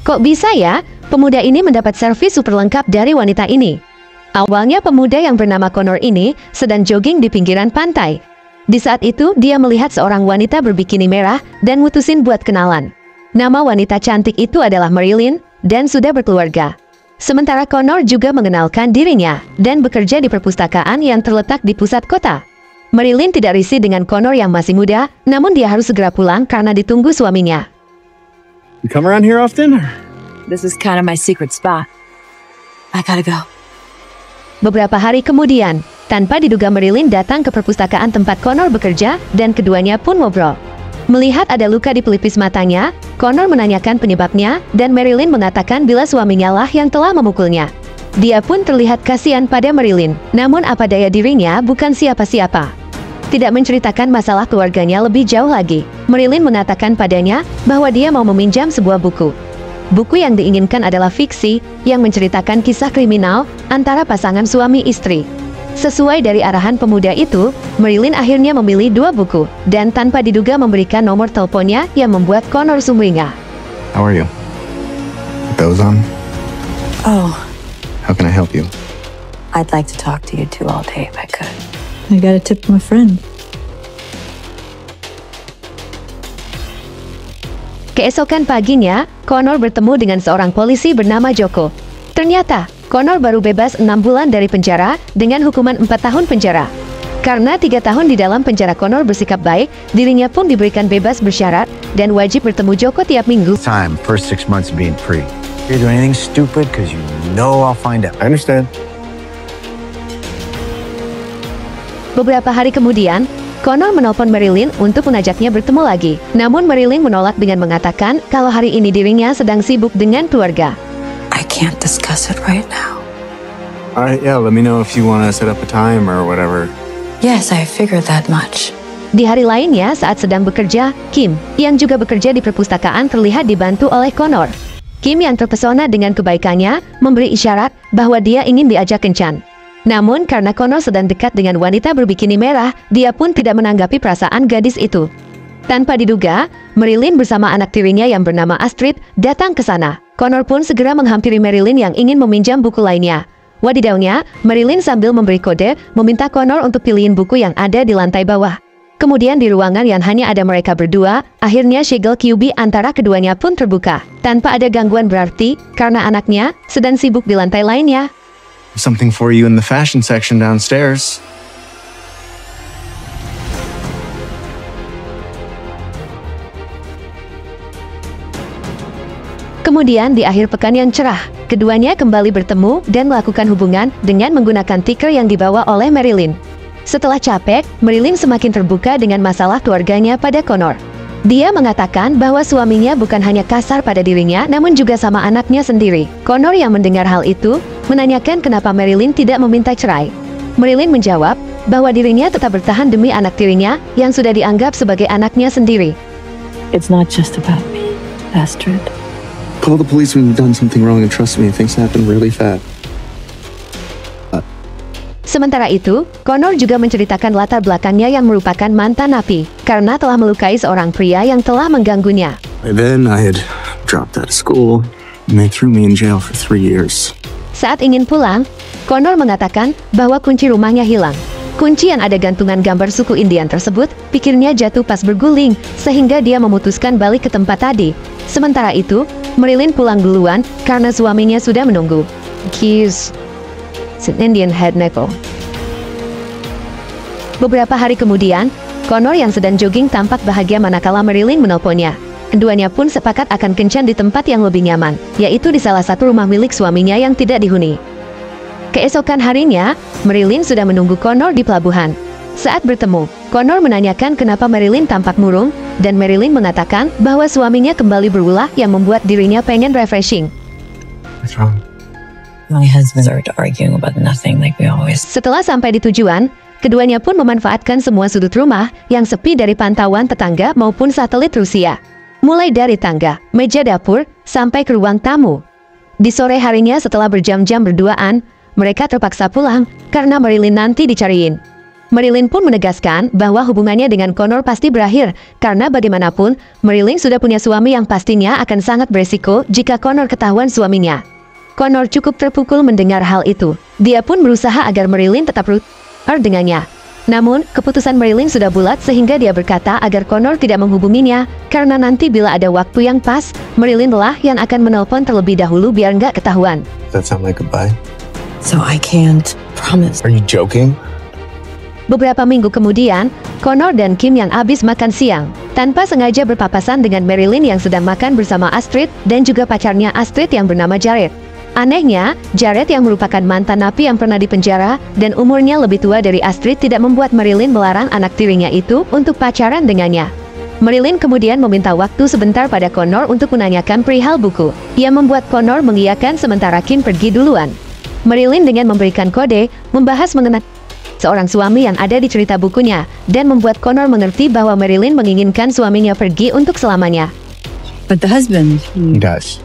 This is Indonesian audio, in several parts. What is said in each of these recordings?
Kok bisa ya, pemuda ini mendapat servis super lengkap dari wanita ini? Awalnya pemuda yang bernama Connor ini sedang jogging di pinggiran pantai. Di saat itu, dia melihat seorang wanita berbikini merah dan mutusin buat kenalan. Nama wanita cantik itu adalah Marilyn dan sudah berkeluarga. Sementara Connor juga mengenalkan dirinya dan bekerja di perpustakaan yang terletak di pusat kota. Marilyn tidak risih dengan Connor yang masih muda, namun dia harus segera pulang karena ditunggu suaminya. You come around here often? This is kind of my secret spot. I gotta go. Beberapa hari kemudian, tanpa diduga Marilyn datang ke perpustakaan tempat Connor bekerja dan keduanya pun ngobrol. Melihat ada luka di pelipis matanya, Connor menanyakan penyebabnya dan Marilyn mengatakan bila suaminya lah yang telah memukulnya. Dia pun terlihat kasihan pada Marilyn, namun apa daya dirinya bukan siapa-siapa. Tidak menceritakan masalah keluarganya lebih jauh lagi, Marilyn mengatakan padanya bahwa dia mau meminjam sebuah buku. Buku yang diinginkan adalah fiksi yang menceritakan kisah kriminal antara pasangan suami istri. Sesuai dari arahan pemuda itu, Marilyn akhirnya memilih 2 buku dan tanpa diduga memberikan nomor teleponnya yang membuat Connor sumringah. How are you? Put those on. Oh, How can I help you? I'd like to talk to you two all day if I could. I got a tip from a friend. Keesokan paginya, Connor bertemu dengan seorang polisi bernama Joko. Ternyata, Connor baru bebas 6 bulan dari penjara dengan hukuman 4 tahun penjara. Karena 3 tahun di dalam penjara Connor bersikap baik, dirinya pun diberikan bebas bersyarat dan wajib bertemu Joko tiap minggu. Time, first 6 months of being free. You're doing anything stupid because you know I'll find out. I understand. Beberapa hari kemudian, Connor menelpon Marilyn untuk mengajaknya bertemu lagi. Namun Marilyn menolak dengan mengatakan kalau hari ini dirinya sedang sibuk dengan keluarga. I can't discuss it right now. All right, yeah, let me know if you want to set up a time or whatever. Yes, I figured that much. Di hari lainnya saat sedang bekerja, Kim, yang juga bekerja di perpustakaan terlihat dibantu oleh Connor. Kim yang terpesona dengan kebaikannya, memberi isyarat bahwa dia ingin diajak kencan. Namun karena Connor sedang dekat dengan wanita berbikini merah, dia pun tidak menanggapi perasaan gadis itu. Tanpa diduga, Marilyn bersama anak tirinya yang bernama Astrid datang ke sana. Connor pun segera menghampiri Marilyn yang ingin meminjam buku lainnya. Wadidaunya, Marilyn sambil memberi kode, meminta Connor untuk pilihin buku yang ada di lantai bawah. Kemudian di ruangan yang hanya ada mereka berdua, akhirnya segel QB antara keduanya pun terbuka. Tanpa ada gangguan berarti, karena anaknya sedang sibuk di lantai lainnya. Something for you in the fashion section downstairs. Kemudian di akhir pekan yang cerah, keduanya kembali bertemu dan melakukan hubungan dengan menggunakan tiker yang dibawa oleh Marilyn. Setelah capek, Marilyn semakin terbuka dengan masalah keluarganya pada Connor. Dia mengatakan bahwa suaminya bukan hanya kasar pada dirinya, namun juga sama anaknya sendiri. Connor yang mendengar hal itu, menanyakan kenapa Marilyn tidak meminta cerai. Marilyn menjawab bahwa dirinya tetap bertahan demi anak tirinya yang sudah dianggap sebagai anaknya sendiri. It's not just about me, Astrid. Call the police when you've done something wrong and trust me, things happen really fast. Sementara itu, Connor juga menceritakan latar belakangnya yang merupakan mantan napi, karena telah melukai seorang pria yang telah mengganggunya. By then, I had dropped out of school, and they threw me in jail for 3 years. Saat ingin pulang, Connor mengatakan bahwa kunci rumahnya hilang. Kunci yang ada gantungan gambar suku Indian tersebut, pikirnya jatuh pas berguling, sehingga dia memutuskan balik ke tempat tadi. Sementara itu, Marilyn pulang duluan karena suaminya sudah menunggu. Keys. Indian head nickel. Beberapa hari kemudian, Connor yang sedang jogging tampak bahagia manakala Marilyn menelponnya. Keduanya pun sepakat akan kencan di tempat yang lebih nyaman, yaitu di salah satu rumah milik suaminya yang tidak dihuni. Keesokan harinya, Marilyn sudah menunggu Connor di pelabuhan. Saat bertemu, Connor menanyakan kenapa Marilyn tampak murung, dan Marilyn mengatakan bahwa suaminya kembali berulah yang membuat dirinya pengen refreshing. What's wrong? My husband started arguing about nothing like we always. Setelah sampai di tujuan, keduanya pun memanfaatkan semua sudut rumah yang sepi dari pantauan tetangga maupun satelit Rusia. Mulai dari tangga, meja dapur, sampai ke ruang tamu. Di sore harinya setelah berjam-jam berduaan, mereka terpaksa pulang karena Marilyn nanti dicariin. Marilyn pun menegaskan bahwa hubungannya dengan Connor pasti berakhir, karena bagaimanapun, Marilyn sudah punya suami yang pastinya akan sangat beresiko jika Connor ketahuan suaminya. Connor cukup terpukul mendengar hal itu. Dia pun berusaha agar Marilyn tetap rukun dengannya. Namun, keputusan Marilyn sudah bulat sehingga dia berkata agar Connor tidak menghubunginya, karena nanti bila ada waktu yang pas, Marilyn lah yang akan menelpon terlebih dahulu biar nggak ketahuan. Does that sound like goodbye? So I can't promise. Are you joking? Beberapa minggu kemudian, Connor dan Kim yang habis makan siang, tanpa sengaja berpapasan dengan Marilyn yang sedang makan bersama Astrid dan juga pacarnya Astrid yang bernama Jared. Anehnya, Jared yang merupakan mantan napi yang pernah dipenjara dan umurnya lebih tua dari Astrid tidak membuat Marilyn melarang anak tirinya itu untuk pacaran dengannya. Marilyn kemudian meminta waktu sebentar pada Connor untuk menanyakan perihal buku. Ia membuat Connor mengiyakan sementara Kim pergi duluan. Marilyn dengan memberikan kode, membahas mengenai seorang suami yang ada di cerita bukunya, dan membuat Connor mengerti bahwa Marilyn menginginkan suaminya pergi untuk selamanya. But the husband, He does.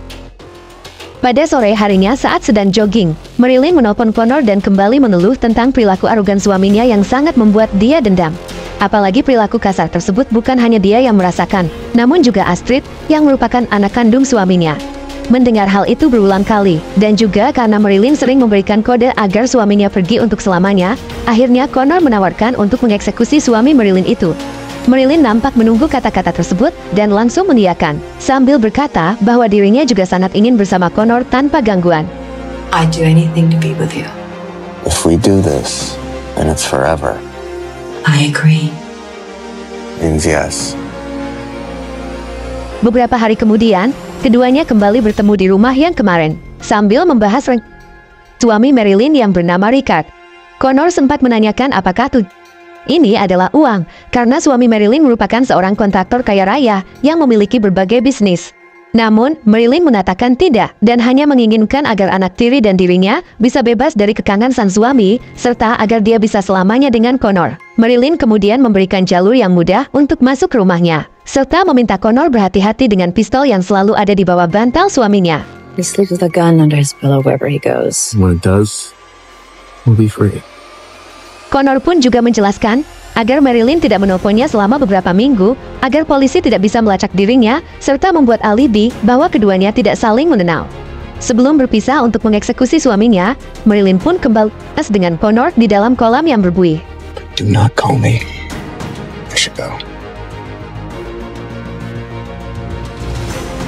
Pada sore harinya saat sedang jogging, Marilyn menelpon Connor dan kembali mengeluh tentang perilaku arogan suaminya yang sangat membuat dia dendam. Apalagi perilaku kasar tersebut bukan hanya dia yang merasakan, namun juga Astrid, yang merupakan anak kandung suaminya. Mendengar hal itu berulang kali, dan juga karena Marilyn sering memberikan kode agar suaminya pergi untuk selamanya, akhirnya Connor menawarkan untuk mengeksekusi suami Marilyn itu. Marilyn nampak menunggu kata-kata tersebut dan langsung mengiyakan, sambil berkata bahwa dirinya juga sangat ingin bersama Connor tanpa gangguan. I'd do anything to be with you. If we do this, then it's forever. I agree. Means yes. Beberapa hari kemudian, keduanya kembali bertemu di rumah yang kemarin, sambil membahas suami Marilyn yang bernama Richard. Connor sempat menanyakan apakah ini adalah uang, karena suami Marilyn merupakan seorang kontraktor kaya raya yang memiliki berbagai bisnis. Namun, Marilyn mengatakan tidak dan hanya menginginkan agar anak tiri dan dirinya bisa bebas dari kekangan sang suami, serta agar dia bisa selamanya dengan Connor. Marilyn kemudian memberikan jalur yang mudah untuk masuk ke rumahnya, serta meminta Connor berhati-hati dengan pistol yang selalu ada di bawah bantal suaminya. He sleeps with a gun under his pillow wherever he goes. When it does, we'll be free. Connor pun juga menjelaskan agar Marilyn tidak menelponnya selama beberapa minggu, agar polisi tidak bisa melacak dirinya, serta membuat alibi bahwa keduanya tidak saling mengenal. Sebelum berpisah untuk mengeksekusi suaminya, Marilyn pun kembali dengan Connor di dalam kolam yang berbuih. Do not call me. I should go.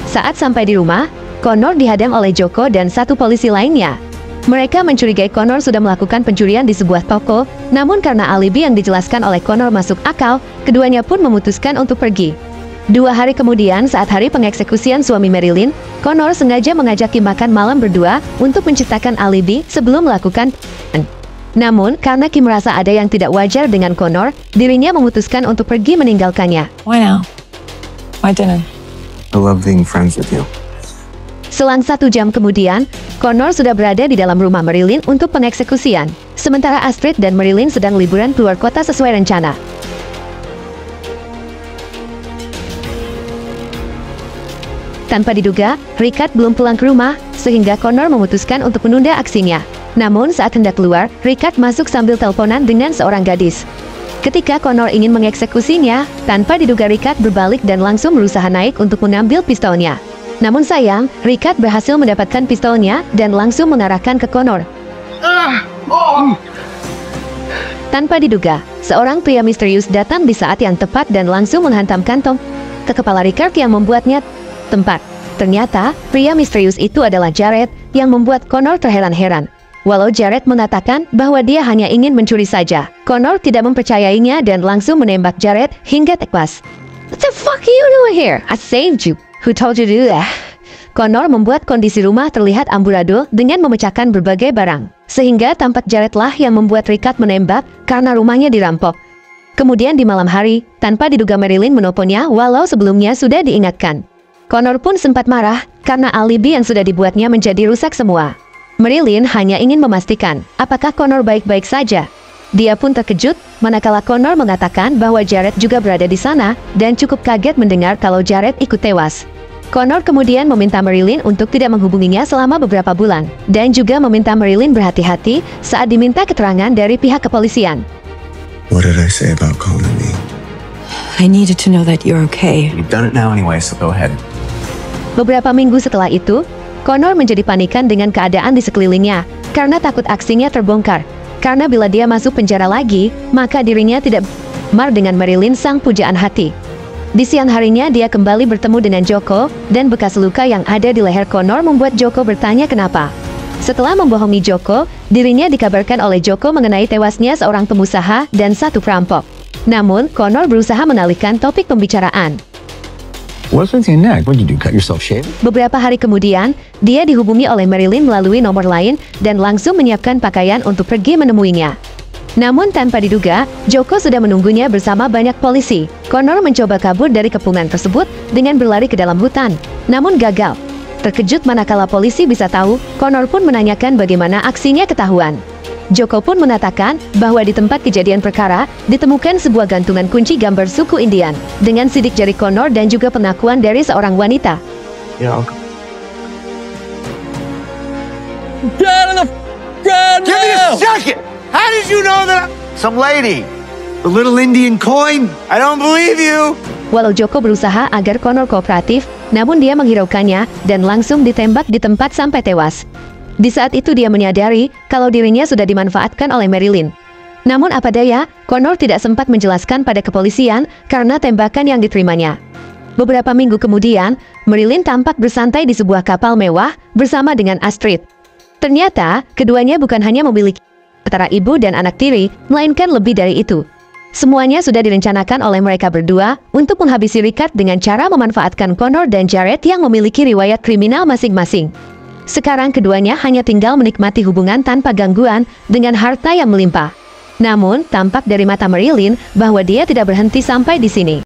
Saat sampai di rumah, Connor dihadang oleh Joko dan satu polisi lainnya. Mereka mencurigai Connor sudah melakukan pencurian di sebuah toko, namun karena alibi yang dijelaskan oleh Connor masuk akal, keduanya pun memutuskan untuk pergi. 2 hari kemudian saat hari pengeksekusian suami Marilyn, Connor sengaja mengajak Kim makan malam berdua untuk menciptakan alibi sebelum melakukan. Namun, karena Kim merasa ada yang tidak wajar dengan Connor, dirinya memutuskan untuk pergi meninggalkannya. Why now? Why dinner? I love being friends with you. Selang 1 jam kemudian, Connor sudah berada di dalam rumah Marilyn untuk pengeksekusian, sementara Astrid dan Marilyn sedang liburan keluar kota sesuai rencana. Tanpa diduga, Richard belum pulang ke rumah, sehingga Connor memutuskan untuk menunda aksinya. Namun saat hendak keluar, Richard masuk sambil teleponan dengan seorang gadis. Ketika Connor ingin mengeksekusinya, tanpa diduga Richard berbalik dan langsung berusaha naik untuk mengambil pistolnya. Namun sayang, Richard berhasil mendapatkan pistolnya dan langsung mengarahkan ke Connor. Tanpa diduga, seorang pria misterius datang di saat yang tepat dan langsung menghantam kantong ke kepala Richard yang membuatnya tempat. Ternyata, pria misterius itu adalah Jared yang membuat Connor terheran-heran. Walau Jared mengatakan bahwa dia hanya ingin mencuri saja, Connor tidak mempercayainya dan langsung menembak Jared hingga tewas. What the fuck are you doing here? I saved you. Who told you to do that? Connor membuat kondisi rumah terlihat amburadul dengan memecahkan berbagai barang, sehingga tampak Jared lah yang membuat Richard menembak karena rumahnya dirampok. Kemudian di malam hari, tanpa diduga Marilyn menelponnya walau sebelumnya sudah diingatkan. Connor pun sempat marah karena alibi yang sudah dibuatnya menjadi rusak semua. Marilyn hanya ingin memastikan apakah Connor baik-baik saja. Dia pun terkejut manakala Connor mengatakan bahwa Jared juga berada di sana dan cukup kaget mendengar kalau Jared ikut tewas. Connor kemudian meminta Marilyn untuk tidak menghubunginya selama beberapa bulan, dan juga meminta Marilyn berhati-hati saat diminta keterangan dari pihak kepolisian. What did I say about calling me? I needed to know that you're okay. You've done it now anyway, so go ahead. Beberapa minggu setelah itu, Connor menjadi panikan dengan keadaan di sekelilingnya karena takut aksinya terbongkar. Karena bila dia masuk penjara lagi, maka dirinya tidak mar dengan Marilyn sang pujaan hati. Di siang harinya dia kembali bertemu dengan Joko, dan bekas luka yang ada di leher Connor membuat Joko bertanya kenapa. Setelah membohongi Joko, dirinya dikabarkan oleh Joko mengenai tewasnya seorang pengusaha dan satu perampok. Namun, Connor berusaha mengalihkan topik pembicaraan. What's with your neck? What'd you do, cut yourself shaving? Beberapa hari kemudian, dia dihubungi oleh Marilyn melalui nomor lain dan langsung menyiapkan pakaian untuk pergi menemuinya. Namun tanpa diduga, Joko sudah menunggunya bersama banyak polisi. Connor mencoba kabur dari kepungan tersebut dengan berlari ke dalam hutan, namun gagal. Terkejut manakala polisi bisa tahu, Connor pun menanyakan bagaimana aksinya ketahuan. Joko pun mengatakan bahwa di tempat kejadian perkara, ditemukan sebuah gantungan kunci gambar suku Indian, dengan sidik jari Connor dan juga pengakuan dari seorang wanita. Yeah, Get in the ground Give me a second! How did you know that? Some lady. The little Indian coin? I don't believe you! Walau Joko berusaha agar Connor kooperatif, namun dia menghiraukannya dan langsung ditembak di tempat sampai tewas. Di saat itu dia menyadari kalau dirinya sudah dimanfaatkan oleh Marilyn. Namun apa daya, Connor tidak sempat menjelaskan pada kepolisian karena tembakan yang diterimanya. Beberapa minggu kemudian, Marilyn tampak bersantai di sebuah kapal mewah bersama dengan Astrid. Ternyata, keduanya bukan hanya memiliki antara ibu dan anak tiri, melainkan lebih dari itu. Semuanya sudah direncanakan oleh mereka berdua untuk menghabisi Ricard dengan cara memanfaatkan Connor dan Jared yang memiliki riwayat kriminal masing-masing. Sekarang keduanya hanya tinggal menikmati hubungan tanpa gangguan dengan harta yang melimpah. Namun, tampak dari mata Marilyn bahwa dia tidak berhenti sampai di sini.